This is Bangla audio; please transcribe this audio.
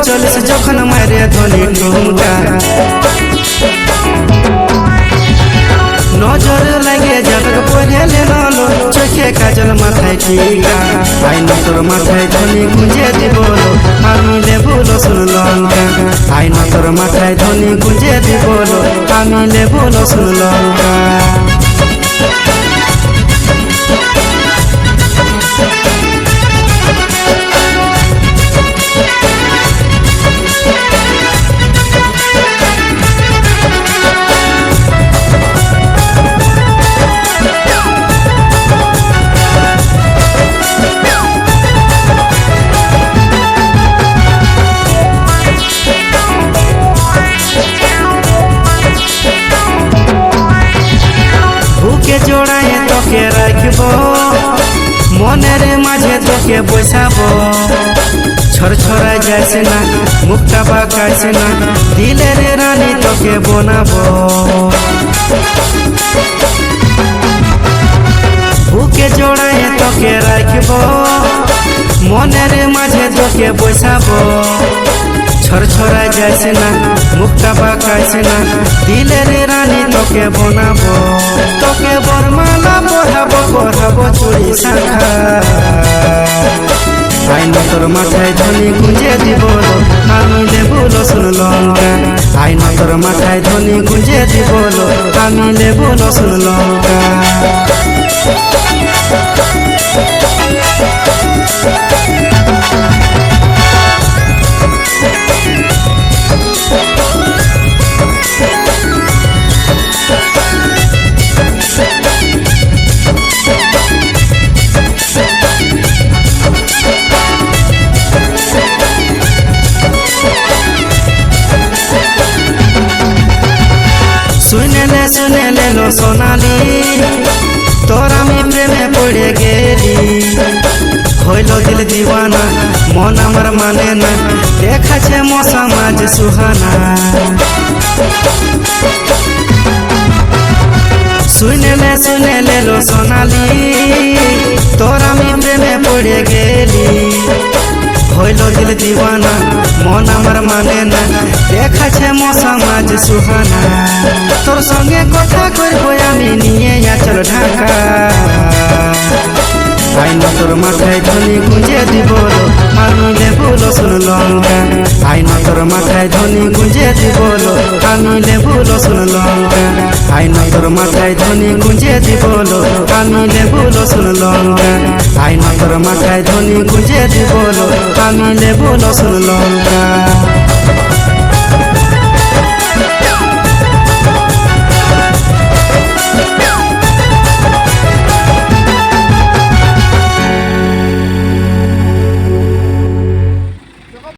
চলিস যখন মারে ধনি ঠুমকা নজর লাগে যাবে পড়েলে নলো চোখে কাজল মাথায় টিকা আইনা তোর মাথায় ধনি গুঁজে দিব আমি লেবু রসুন লঙ্কা আইনা তোর মাথায় ধনি গুঁজে দিব আমি লেবু রসুন লঙ্কা জোড়ায় তোকে রাখব মনের মাঝে তোকে বসাব ছড়ছড়া যাইছে না মুখটা বাঁকাইছে না দিলের রানী তোকে বানাবো বুকে জোড়ায় তোকে রাখব মনের মাঝে তোকে বসাব ছড়ছড়া যাইছে না মুখটা বাঁকাইছে না দিলের রানী তোকে বানাবো তোকে বরমালা পড়াবো চুরি শাখা আইনা তোর মাথায় ধনি গুঁজে দিব আমি লেবু রসুন লঙ্কা আইনা তোর মাথায় ধনি গুঁজে দিব আমি লেবু রসুন লঙ্কা শুনে লেলো সোনালি তোর আমি প্রেমে পড়ে গেলি হইল দিল দিওয়ানা মন আমার মানে না দেখাছে মশা মাঝ সুহানা শুনে লেলো সোনালি তোর আমি প্রেমে পড়ে গেলি হইল দিল দিওয়ানা মন আমার মানে না দেখাছে মশা মাঝ সুহানা তোর সঙ্গে কথা করবো আমি নিয়ে আচল ঢাকা আইনা তোর মাথায় ধনি গুঁজে দিব আমি লেবু রসুন লঙ্কা আইনা তোর মাথায় ধনি গুঁজে দিব আমি লেবু রসুন লঙ্কা আইনা তোর মাথায় ধনি গুঁজে দিব আমি লেবু রসুন লঙ্কা আইনা তোর মাথায় ধনি গুঁজে দিব আমি লেবু রসুন লঙ্কা